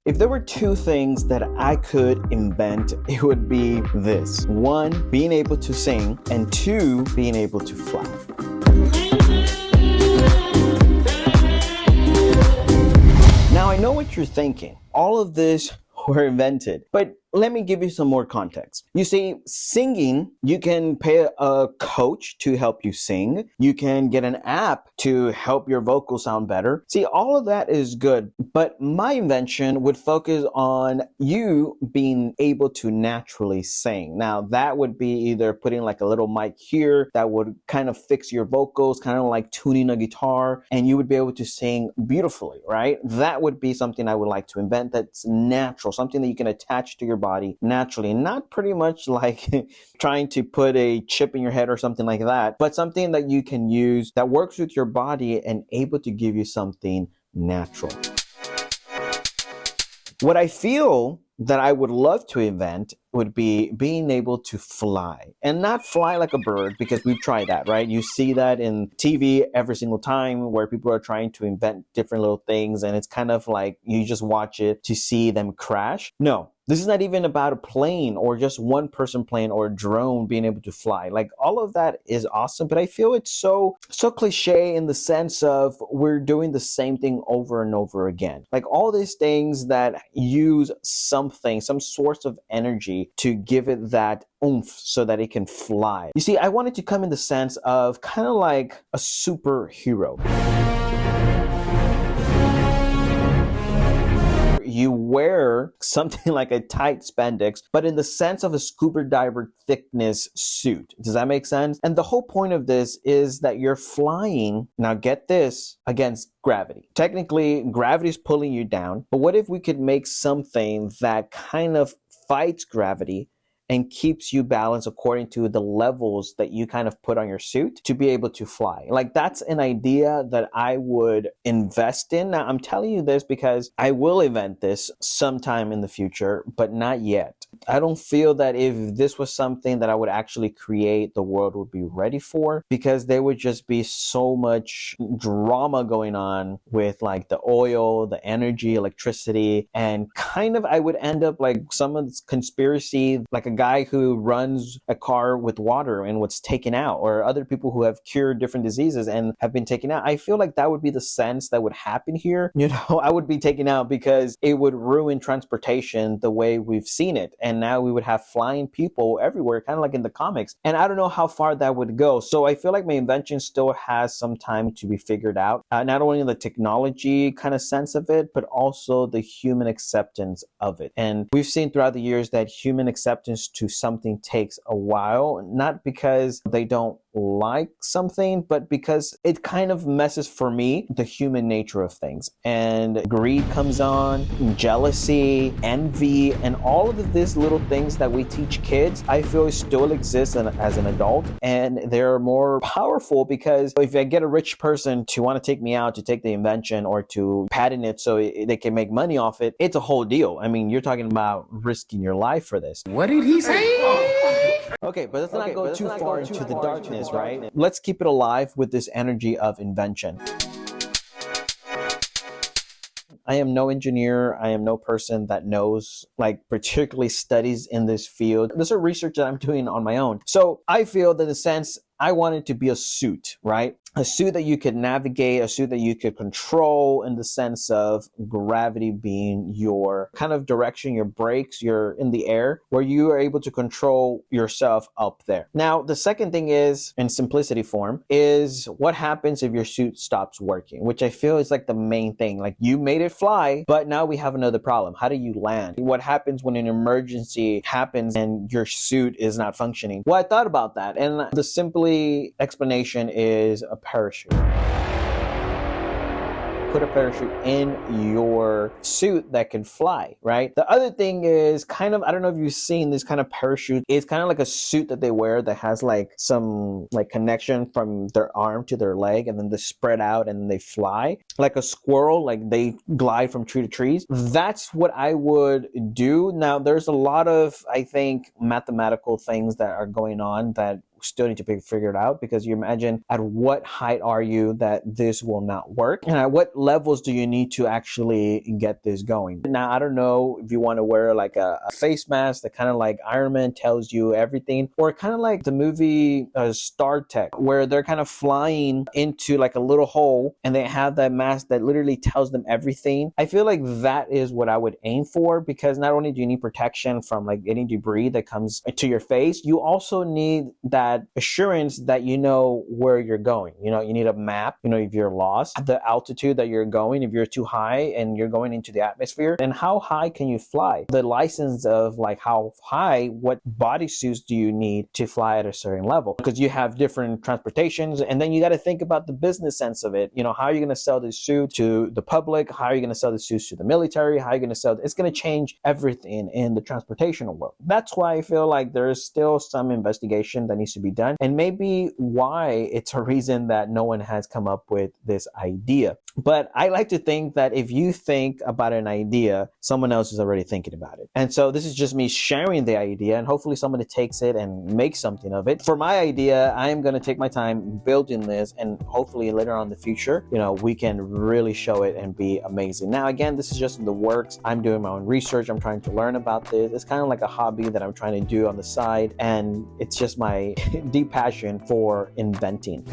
If there were two things that I could invent, it would be this. One, being able to sing, and two, being able to fly. Now, I know what you're thinking. All of this were invented, but let me give you some more context. You see, singing, you can pay a coach to help you sing. You can get an app to help your vocals sound better. See, all of that is good, but my invention would focus on you being able to naturally sing. Now, that would be either putting like a little mic here that would kind of fix your vocals, kind of like tuning a guitar, and you would be able to sing beautifully, right? That would be something I would like to invent that's natural, something that you can attach to your body naturally, not pretty much like trying to put a chip in your head or something like that, but something that you can use that works with your body and able to give you something natural. What I feel that I would love to invent would be being able to fly, and not fly like a bird, because we've tried that, right? You see that in TV every single time where people are trying to invent different little things, and it's kind of like you just watch it to see them crash. No, this is not even about a plane or just one person plane or a drone being able to fly. Like, all of that is awesome, but I feel it's so cliche in the sense of we're doing the same thing over and over again. Like, all these things that use something, some source of energy to give it that oomph so that it can fly. You see, I wanted to come in the sense of kind of like a superhero. You wear something like a tight spandex, but in the sense of a scuba diver thickness suit. Does that make sense? And the whole point of this is that you're flying, now get this, against gravity. Technically, gravity is pulling you down, but what if we could make something that kind of fights gravity and keeps you balanced according to the levels that you kind of put on your suit to be able to fly? Like, that's an idea that I would invest in. Now, I'm telling you this because I will invent this sometime in the future, but not yet. I don't feel that if this was something that I would actually create, the world would be ready for, because there would just be so much drama going on with like the oil, the energy, electricity, and kind of I would end up like some of this conspiracy, like a guy who runs a car with water and was taken out, or other people who have cured different diseases and have been taken out. I feel like that would be the sense that would happen here. You know, I would be taken out because it would ruin transportation the way we've seen it. And now we would have flying people everywhere, kind of like in the comics. And I don't know how far that would go. So I feel like my invention still has some time to be figured out. Not only the technology kind of sense of it, but also the human acceptance of it. And we've seen throughout the years that human acceptance to something takes a while, not because they don't like something, but because it kind of messes, for me, the human nature of things. And greed comes on, jealousy, envy, and all of these little things that we teach kids, I feel still exist as an adult, and they're more powerful because if I get a rich person to want to take me out to take the invention or to patent it so they can make money off it, it's a whole deal. I mean, you're talking about risking your life for this. What did he say? Okay, but let's not go too far into the darkness, right? Let's keep it alive with this energy of invention. I am no engineer. I am no person that knows, like, particularly studies in this field. This is research that I'm doing on my own. So I feel that in a sense, I want it to be a suit, right? A suit that you could navigate, a suit that you could control in the sense of gravity being your kind of direction, your brakes, you're in the air, where you are able to control yourself up there. Now, the second thing is, in simplicity form, is what happens if your suit stops working, which I feel is like the main thing. Like, you made it fly, but now we have another problem. How do you land? What happens when an emergency happens and your suit is not functioning? Well, I thought about that, and the simply explanation is a parachute. Put a parachute in your suit that can fly, right? The other thing is kind of, I don't know if you've seen this kind of parachute. It's kind of like a suit that they wear that has like some like connection from their arm to their leg, and then they spread out and they fly like a squirrel, like they glide from tree to trees. That's what I would do. Now, there's a lot of, I think, mathematical things that are going on that still need to be figured out, because you imagine at what height are you that this will not work, and at what levels do you need to actually get this going. Now, I don't know if you want to wear like a face mask that kind of like Iron Man tells you everything, or kind of like the movie Star Trek, where they're kind of flying into like a little hole and they have that mask that literally tells them everything. I feel like that is what I would aim for, because not only do you need protection from like any debris that comes to your face, you also need that assurance that you know where you're going. You know, you need a map, you know, if you're lost, the altitude that you're going, if you're too high and you're going into the atmosphere, and how high can you fly, the license of like how high, what bodysuits do you need to fly at a certain level, because you have different transportations. And then you got to think about the business sense of it. You know, how are you going to sell this suit to the public? How are you going to sell the suits to the military? How are you going to sell it's going to change everything in the transportational world. That's why I feel like there's still some investigation that needs to be done, and maybe why it's a reason that no one has come up with this idea. But I like to think that if you think about an idea, someone else is already thinking about it. And so this is just me sharing the idea, and hopefully somebody takes it and makes something of it. For my idea, I am going to take my time building this, and hopefully later on in the future, you know, we can really show it and be amazing. Now, again, this is just in the works. I'm doing my own research. I'm trying to learn about this. It's kind of like a hobby that I'm trying to do on the side, and it's just my deep passion for inventing.